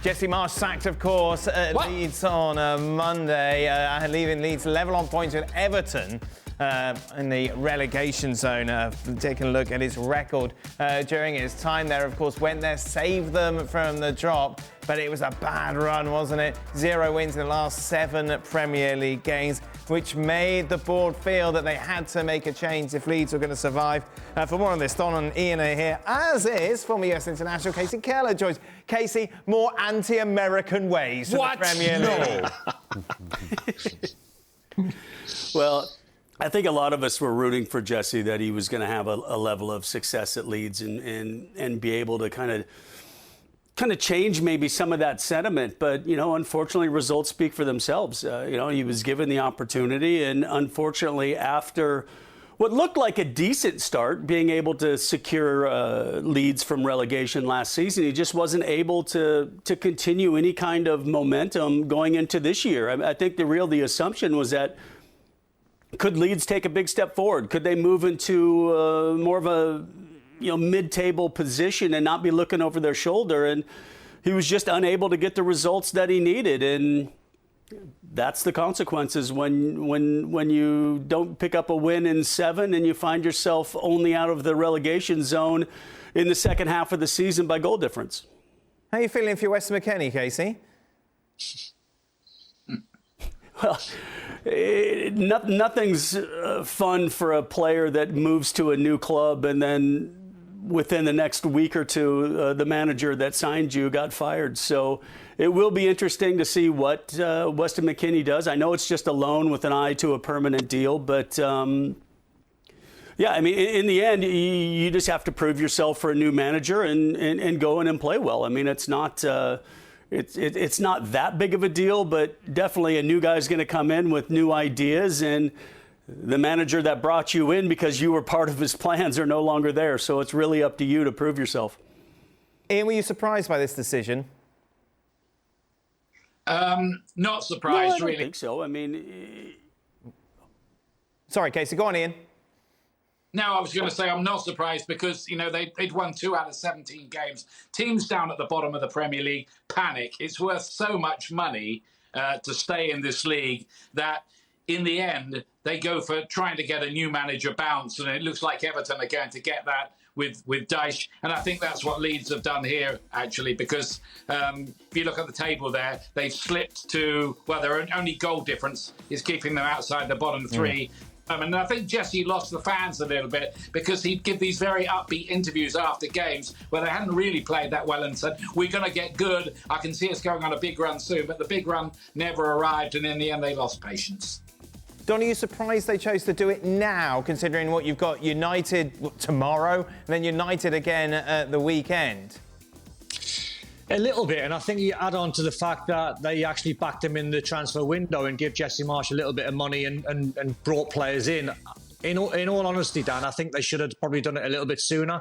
Jesse Marsch sacked, of course, at Leeds on Monday, leaving Leeds level on points with Everton in the relegation zone. Taking a look at his record during his time there, of course, went there, saved them from the drop, but it was a bad run, wasn't it? 0 wins in the last 7 Premier League games, which made the board feel that they had to make a change if Leeds were going to survive. For more on this, Don and Ian are here, as is former US international Casey Keller joins. Casey, more anti-American ways to the Premier League. Well, I think a lot of us were rooting for Jesse that he was going to have a level of success at Leeds and be able to kind of change maybe some of that sentiment. But, you know, unfortunately, results speak for themselves. You know, he was given the opportunity, and unfortunately, after what looked like a decent start, being able to secure Leeds from relegation last season, he just wasn't able to continue any kind of momentum going into this year. I think the assumption was that, could Leeds take a big step forward? Could they move into more of a mid-table position and not be looking over their shoulder? And he was just unable to get the results that he needed. And that's the consequences when you don't pick up a win in 7 and you find yourself only out of the relegation zone in the second half of the season by goal difference. How are you feeling for Weston McKennie, Casey? Well, nothing's fun for a player that moves to a new club and then within the next week or two, the manager that signed you got fired. So it will be interesting to see what Weston McKennie does. I know it's just a loan with an eye to a permanent deal, but yeah, I mean, in the end, you just have to prove yourself for a new manager and go in and play well. I mean, it's not it's not that big of a deal, but definitely a new guy's going to come in with new ideas, and the manager that brought you in because you were part of his plans are no longer there. So it's really up to you to prove yourself. Ian, were you surprised by this decision? Not surprised, no, I really. don't think so. I mean, sorry, Casey, go on, Ian. No, I was going to say I'm not surprised because, you know, they'd won 2 out of 17 games. Teams down at the bottom of the Premier League panic. It's worth so much money to stay in this league that in the end they go for trying to get a new manager bounce. And it looks like Everton are going to get that with Dyche. And I think that's what Leeds have done here, actually, because if you look at the table there, they've slipped to, well, their only goal difference is keeping them outside the bottom 3. And I think Jesse lost the fans a little bit because he'd give these very upbeat interviews after games where they hadn't really played that well and said, we're going to get good. I can see us going on a big run soon. But the big run never arrived. And in the end, they lost patience. Don, are you surprised they chose to do it now, considering what you've got United tomorrow and then United again at the weekend? A little bit, and I think you add on to the fact that they actually backed him in the transfer window and give Jesse Marsch a little bit of money and brought players in. In all honesty, Dan, I think they should have probably done it a little bit sooner.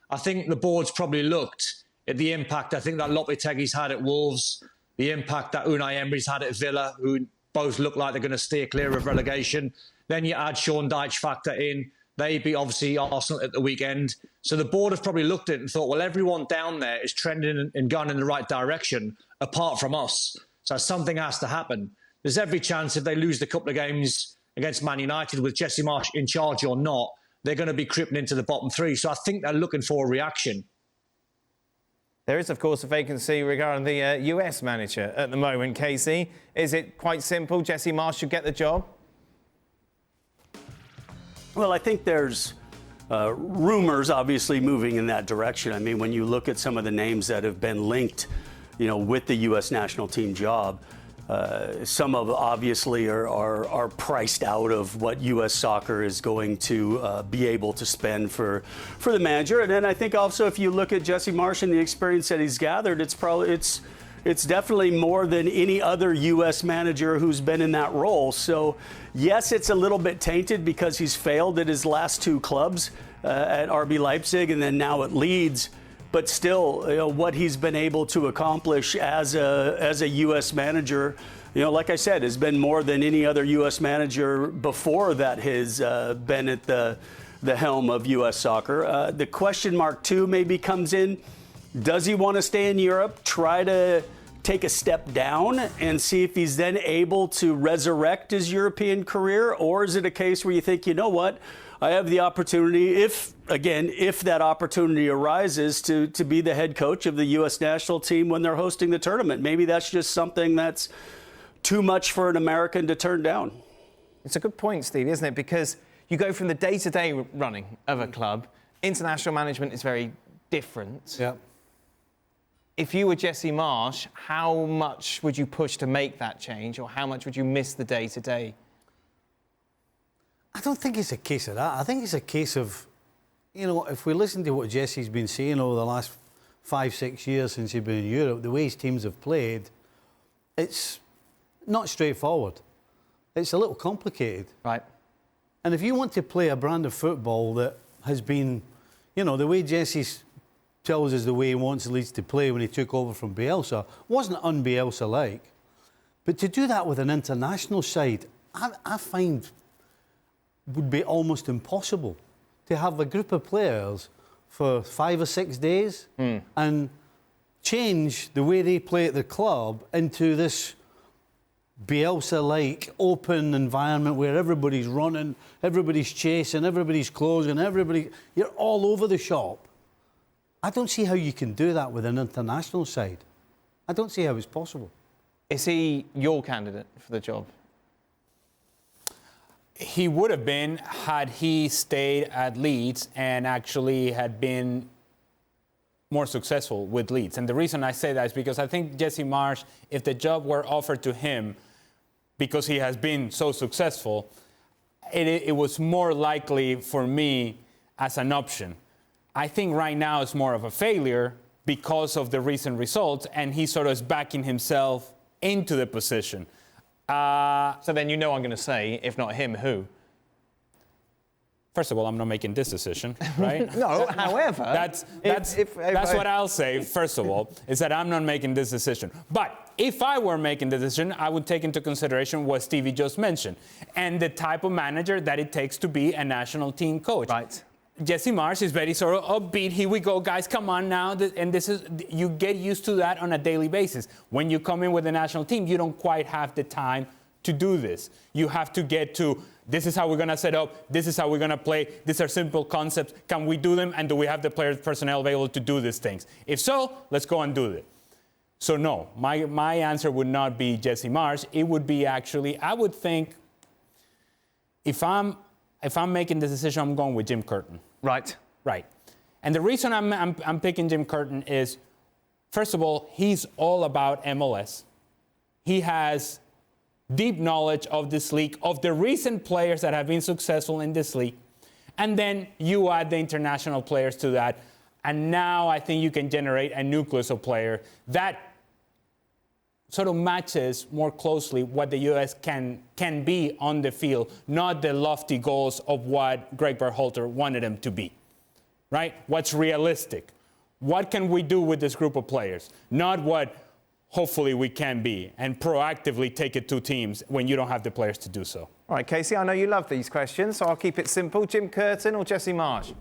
I think the board's probably looked at the impact I think that Lopetegui's had at Wolves, the impact that Unai Emery's had at Villa, who both look like they're going to steer clear of relegation. Then you add Sean Dyche factor in. They beat, obviously, Arsenal at the weekend. So the board have probably looked at it and thought, well, everyone down there is trending and going in the right direction, apart from us. So something has to happen. There's every chance if they lose the couple of games against Man United with Jesse Marsch in charge or not, they're going to be creeping into the bottom 3. So I think they're looking for a reaction. There is, of course, a vacancy regarding the US manager at the moment, Casey. Is it quite simple? Jesse Marsch should get the job? Well, I think there's rumors obviously moving in that direction. I mean, when you look at some of the names that have been linked, you know, with the U.S. national team job, some of obviously are priced out of what U.S. soccer is going to be able to spend for the manager. And then I think also if you look at Jesse Marsch and the experience that he's gathered, it's definitely more than any other U.S. manager who's been in that role. So, yes, it's a little bit tainted because he's failed at his last 2 clubs, at RB Leipzig and then now at Leeds. But still, you know, what he's been able to accomplish as a U.S. manager, you know, like I said, has been more than any other U.S. manager before that has been at the helm of U.S. soccer. The question mark, too, maybe comes in. Does he want to stay in Europe, try to take a step down and see if he's then able to resurrect his European career? Or is it a case where you think, you know what, I have the opportunity, if that opportunity arises, to be the head coach of the U.S. national team when they're hosting the tournament? Maybe that's just something that's too much for an American to turn down. It's a good point, Steve, isn't it? Because you go from the day-to-day running of a club. International management is very different. Yeah. If you were Jesse Marsch, how much would you push to make that change, or how much would you miss the day-to-day? I don't think it's a case of that. I think it's a case of, you know, if we listen to what Jesse's been saying over the last 5-6 years since he's been in Europe, the way his teams have played, it's not straightforward. It's a little complicated. Right. And if you want to play a brand of football that has been, you know, the way Jesse tells us the way he wants Leeds to play when he took over from Bielsa, wasn't un-Bielsa-like. But to do that with an international side, I find would be almost impossible. To have a group of players for 5 or 6 days and change the way they play at the club into this Bielsa-like open environment where everybody's running, everybody's chasing, everybody's closing, you're all over the shop. I don't see how you can do that with an international side. I don't see how it's possible. Is he your candidate for the job? He would have been had he stayed at Leeds and actually had been more successful with Leeds. And the reason I say that is because I think Jesse Marsch, if the job were offered to him because he has been so successful, it was more likely for me as an option. I think right now it's more of a failure because of the recent results, and he sort of is backing himself into the position. So then you know I'm going to say, if not him, who? First of all, I'm not making this decision, right? No, however... That's what I'll say, first of all, is that I'm not making this decision. But if I were making the decision, I would take into consideration what Stevie just mentioned and the type of manager that it takes to be a national team coach. Right. Jesse Marsch is very sort of upbeat. Here we go, guys, come on now. And this is, you get used to that on a daily basis. When you come in with the national team, you don't quite have the time to do this. You have to get to, this is how we're going to set up, this is how we're going to play, these are simple concepts. Can we do them? And do we have the players, personnel available to do these things? If so, let's go and do it. So no, my answer would not be Jesse Marsch. It would be actually, I would think, if I'm making this decision, I'm going with Jim Curtin. Right. Right. And the reason I'm picking Jim Curtin is, first of all, he's all about MLS. He has deep knowledge of this league, of the recent players that have been successful in this league. And then you add the international players to that. And now I think you can generate a nucleus of players that sort of matches more closely what the U.S. can be on the field, not the lofty goals of what Greg Berhalter wanted them to be, right? What's realistic? What can we do with this group of players? Not what hopefully we can be, and proactively take it to teams when you don't have the players to do so. All right, Casey, I know you love these questions, so I'll keep it simple. Jim Curtin or Jesse Marsch?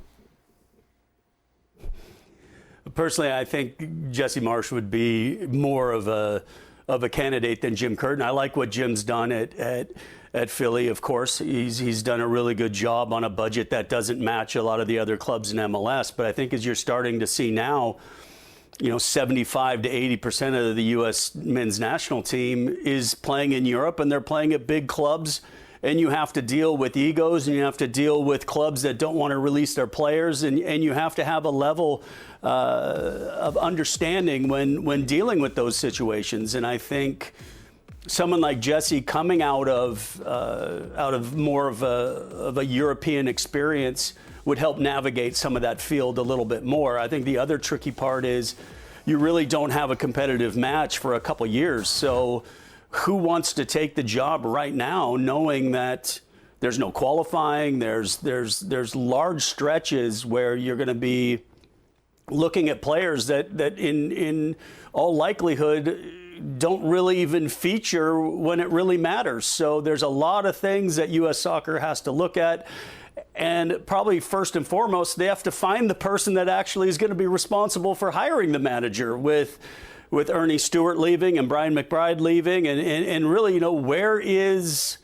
Personally, I think Jesse Marsch would be more of a candidate than Jim Curtin. I like what Jim's done at Philly, of course. He's done a really good job on a budget that doesn't match a lot of the other clubs in MLS. But I think as you're starting to see now, 75 to 80% of the U.S. men's national team is playing in Europe, and they're playing at big clubs. And you have to deal with egos, and you have to deal with clubs that don't want to release their players, and you have to have a level of understanding when dealing with those situations. And I think someone like Jesse, coming out of more of a European experience, would help navigate some of that field a little bit more. I think the other tricky part is you really don't have a competitive match for a couple years. So who wants to take the job right now, knowing that there's no qualifying, there's large stretches where you're going to be looking at players that in all likelihood don't really even feature when it really matters. So there's a lot of things that U.S. Soccer has to look at. And probably first and foremost, they have to find the person that actually is going to be responsible for hiring the manager with Ernie Stewart leaving and Brian McBride leaving, and really, where is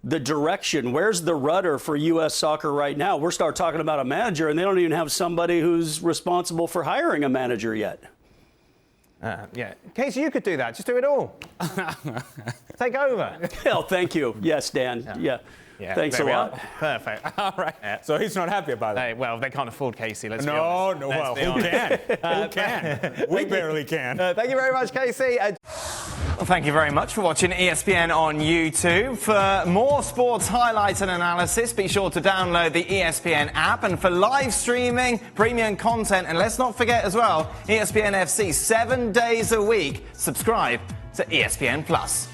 the direction? Where's the rudder for U.S. soccer right now? We're starting talking about a manager, and they don't even have somebody who's responsible for hiring a manager yet. Yeah. Casey, you could do that. Just do it all. Take over. Oh, thank you. Yes, Dan. Yeah. Thanks a lot. Perfect. All right. So he's not happy about it. Well, they can't afford Casey. Let's be honest. No. Well, who can? Who can? We barely can. Thank you very much, Casey. Well, thank you very much for watching ESPN on YouTube. For more sports highlights and analysis, be sure to download the ESPN app. And for live streaming, premium content, and let's not forget as well, ESPN FC 7 days a week. Subscribe to ESPN Plus.